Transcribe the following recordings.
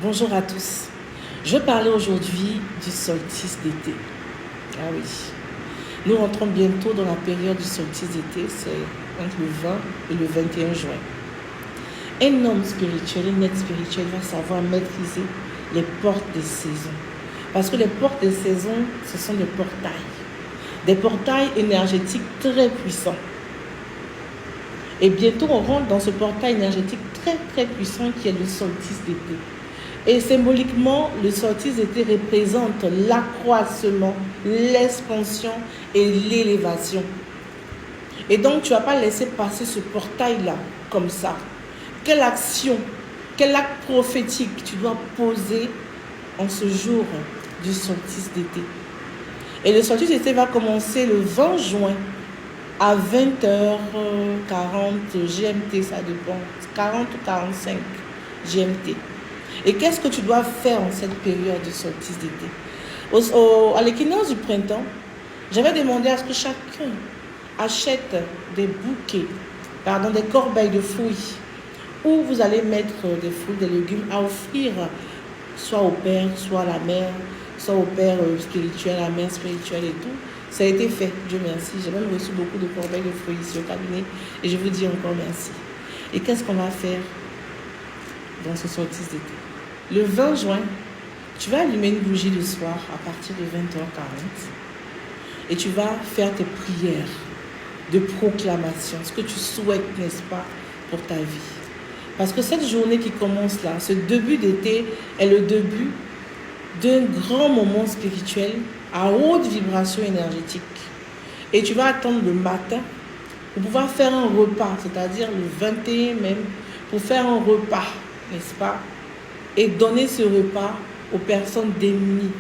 Bonjour à tous. Je vais parler aujourd'hui du solstice d'été. Ah oui. Nous rentrons bientôt dans la période du solstice d'été, c'est entre le 20 et le 21 juin. Un homme spirituel, un être spirituel va savoir maîtriser les portes des saisons. Parce que les portes des saisons, ce sont des portails. Des portails énergétiques très puissants. Et bientôt, on rentre dans ce portail énergétique très très puissant qui est le solstice d'été. Et symboliquement, le solstice d'été représente l'accroissement, l'expansion et l'élévation. Et donc, tu ne vas pas laisser passer ce portail-là comme ça. Quelle action, quel acte prophétique tu dois poser en ce jour du solstice d'été? Et le solstice d'été va commencer le 20 juin à 20h40 GMT, ça dépend, 40 ou 45 GMT. Et qu'est-ce que tu dois faire en cette période de solstice d'été? À l'équinoxe du printemps, j'avais demandé à ce que chacun achète des bouquets, des corbeilles de fruits, où vous allez mettre des fruits, des légumes à offrir soit au père, soit à la mère, soit au père spirituel, à la mère spirituelle et tout. Ça a été fait, Dieu merci. J'ai même reçu beaucoup de corbeilles de fruits ici au cabinet et je vous dis encore merci. Et qu'est-ce qu'on va faire dans ce solstice d'été? Le 20 juin, tu vas allumer une bougie le soir à partir de 20h40 et tu vas faire tes prières de proclamation, ce que tu souhaites, n'est-ce pas, pour ta vie. Parce que cette journée qui commence là, ce début d'été est le début d'un grand moment spirituel à haute vibration énergétique. Et tu vas attendre le matin pour pouvoir faire un repas, c'est-à-dire le 21 même, pour faire un repas, n'est-ce pas? Et donner ce repas aux personnes démunies.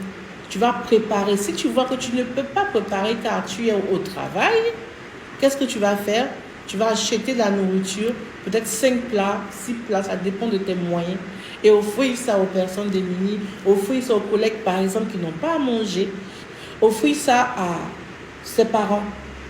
Tu vas préparer. Si tu vois que tu ne peux pas préparer car tu es au travail, qu'est-ce que tu vas faire? Tu vas acheter de la nourriture, peut-être 5 plats, 6 plats, ça dépend de tes moyens. Et offrir ça aux personnes démunies, offrir ça aux collègues par exemple qui n'ont pas à manger, offrir ça à ses parents.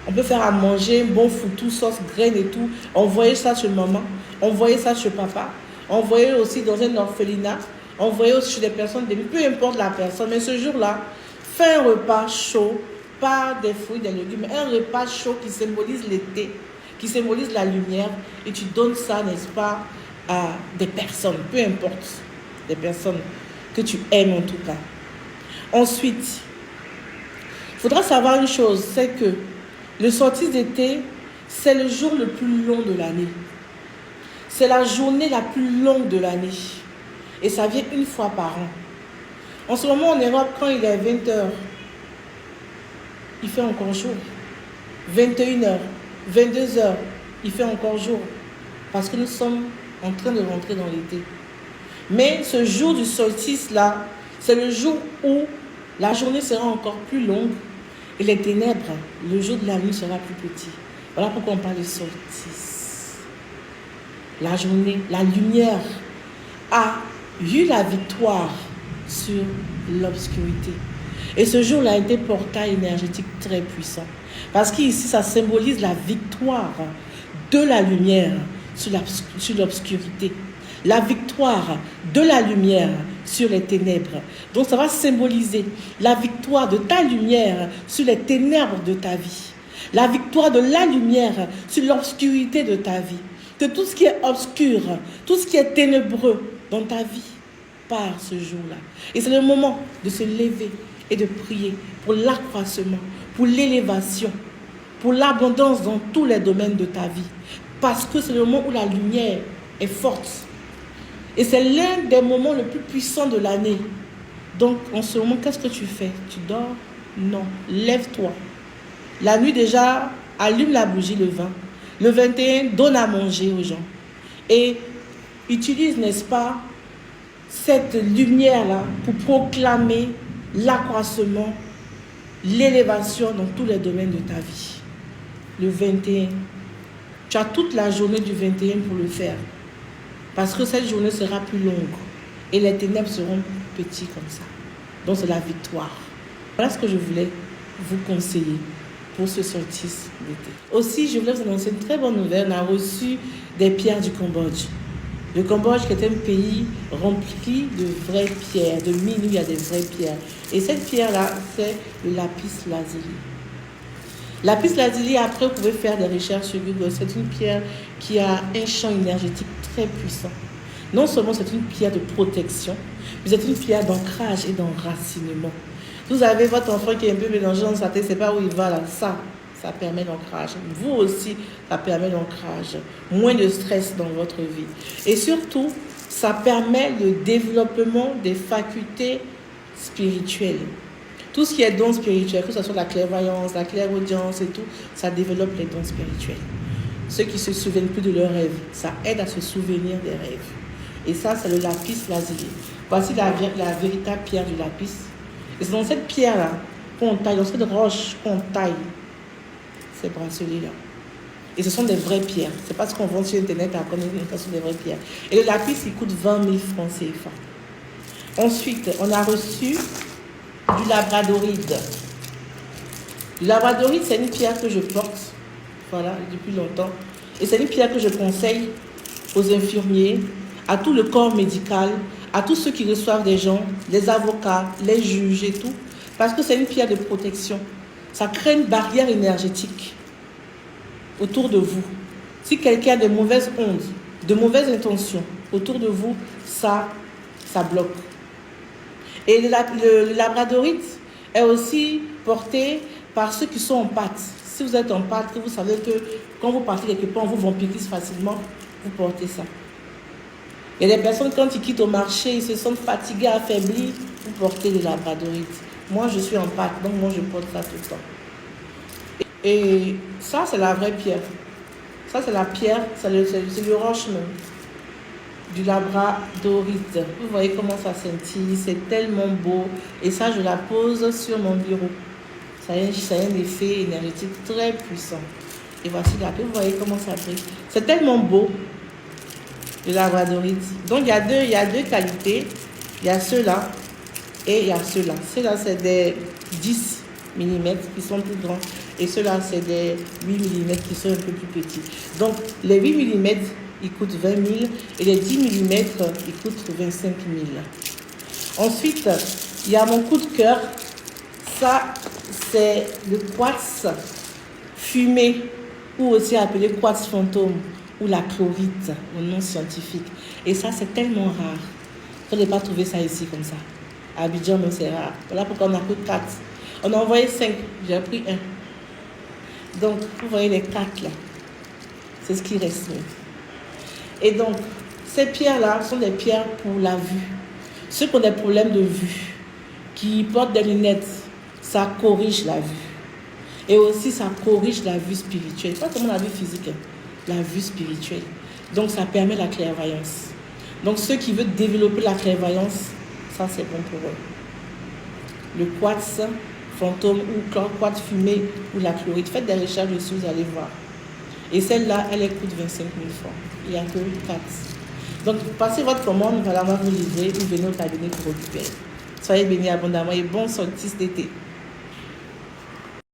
On peut faire à manger, un bon foutou, sauce, graines et tout, envoyer ça chez maman, envoyer ça chez papa, envoyer aussi dans un orphelinat, envoyer aussi chez des personnes démunies, peu importe la personne. Mais ce jour-là, fais un repas chaud, pas des fruits, des légumes, mais un repas chaud qui symbolise l'été, qui symbolise la lumière, et tu donnes ça, n'est-ce pas, à des personnes, peu importe, des personnes que tu aimes en tout cas. Ensuite, il faudra savoir une chose, c'est que le solstice d'été, c'est le jour le plus long de l'année. C'est la journée la plus longue de l'année. Et ça vient une fois par an. En ce moment, en Europe, quand il est 20h, il fait encore jour. 21h, 22h, il fait encore jour. Parce que nous sommes en train de rentrer dans l'été. Mais ce jour du solstice-là, c'est le jour où la journée sera encore plus longue et les ténèbres, le jour de la nuit sera plus petit. Voilà pourquoi on parle de solstice. La journée, la lumière a eu la victoire sur l'obscurité. Et ce jour-là a été portail énergétique très puissant. Parce qu'ici, ça symbolise la victoire de la lumière sur l'obscurité. La victoire de la lumière sur les ténèbres. Donc ça va symboliser la victoire de ta lumière sur les ténèbres de ta vie. La victoire de la lumière sur l'obscurité de ta vie. Que tout ce qui est obscur, tout ce qui est ténébreux dans ta vie part ce jour-là. Et c'est le moment de se lever et de prier pour l'accroissement, pour l'élévation, pour l'abondance dans tous les domaines de ta vie. Parce que c'est le moment où la lumière est forte. Et c'est l'un des moments les plus puissants de l'année. Donc, en ce moment, qu'est-ce que tu fais? Tu dors? Non. Lève-toi. La nuit déjà, allume la bougie le 20. Le 21, donne à manger aux gens. Et utilise, n'est-ce pas, cette lumière-là pour proclamer l'accroissement, l'élévation dans tous les domaines de ta vie. Le 21. Tu as toute la journée du 21 pour le faire. Parce que cette journée sera plus longue. Et les ténèbres seront plus petites comme ça. Donc c'est la victoire. Voilà ce que je voulais vous conseiller pour ce solstice d'été. Aussi, je voulais vous annoncer une très bonne nouvelle. On a reçu des pierres du Cambodge. Le Cambodge qui est un pays rempli de vraies pierres, de mines où il y a des vraies pierres. Et cette pierre-là, c'est le lapis lazuli. Lapis lazuli, après, vous pouvez faire des recherches sur Google. C'est une pierre qui a un champ énergétique très puissant. Non seulement c'est une pierre de protection, mais c'est une pierre d'ancrage et d'enracinement. Vous avez votre enfant qui est un peu mélangé dans sa tête, c'est pas où il va là. Ça permet l'ancrage. Vous aussi, ça permet l'ancrage. Moins de stress dans votre vie. Et surtout, ça permet le développement des facultés spirituelles. Tout ce qui est dons spirituels, que ce soit la clairvoyance, la clairaudience et tout, ça développe les dons spirituels. Ceux qui ne se souviennent plus de leurs rêves, ça aide à se souvenir des rêves. Et ça, c'est le lapis lazuli. Voici la véritable pierre du lapis. Et c'est dans cette pierre-là qu'on taille, dans cette roche qu'on taille ces bracelets-là. Et ce sont des vraies pierres. Ce n'est pas ce qu'on vend sur Internet à connaître, ce sont des vraies pierres. Et le lapis, il coûte 20 000 francs CFA. Ensuite, on a reçu du labradorite. Le labradorite, c'est une pierre que je porte, voilà, depuis longtemps. Et c'est une pierre que je conseille aux infirmiers, à tout le corps médical, à tous ceux qui reçoivent des gens, les avocats, les juges et tout, parce que c'est une pierre de protection. Ça crée une barrière énergétique autour de vous. Si quelqu'un a de mauvaises ondes, de mauvaises intentions autour de vous, ça bloque. Et le labradorite est aussi porté par ceux qui sont en pâte. Si vous êtes en pâte, vous savez que quand vous partez quelque part, on vous vampirise facilement, vous portez ça. Il y a des personnes, quand ils quittent au marché, ils se sentent fatigués, affaiblis, vous portez le labradorite. Moi, je suis en pâte, donc moi, je porte ça tout le temps. Et ça, c'est la vraie pierre. Ça, c'est la pierre, c'est le roche même, du labradorite. Vous voyez comment ça scintille, c'est tellement beau. Et ça, je la pose sur mon bureau. Ça a un effet énergétique très puissant. Et voici la pierre, vous voyez comment ça brille. C'est tellement beau, le labradorite. Donc, il y a deux qualités. Il y a ceux-là et il y a ceux-là. Ceux-là, c'est des 10 mm qui sont plus grands. Et ceux-là, c'est des 8 mm qui sont un peu plus petits. Donc, les 8 mm, ils coûtent 20 000 et les 10 mm, ils coûtent 25 000. Ensuite, il y a mon coup de cœur. Ça, c'est le quartz fumé ou aussi appelé quartz fantôme ou la chlorite au nom scientifique. Et ça, c'est tellement rare. Vous n'allez pas trouver ça ici comme ça. À Abidjan, non, c'est rare. Voilà pourquoi on a que 4. On a envoyé 5. J'ai pris 1. Donc, vous voyez les 4 là. C'est ce qui reste. Et donc, ces pierres-là sont des pierres pour la vue. Ceux qui ont des problèmes de vue, qui portent des lunettes, ça corrige la vue. Et aussi, ça corrige la vue spirituelle. Pas seulement la vue physique, la vue spirituelle. Donc, ça permet la clairvoyance. Donc, ceux qui veulent développer la clairvoyance, ça, c'est bon pour eux. Le quartz fantôme ou quartz fumé ou la chlorite. Faites des recherches dessus, vous allez voir. Et celle-là, elle coûte 25 000 francs. Il n'y a que 4. Donc, passez votre commande, voilà, on va vous livrer ou venez au cabinet pour récupérer. Soyez bénis abondamment et bon solstice d'été.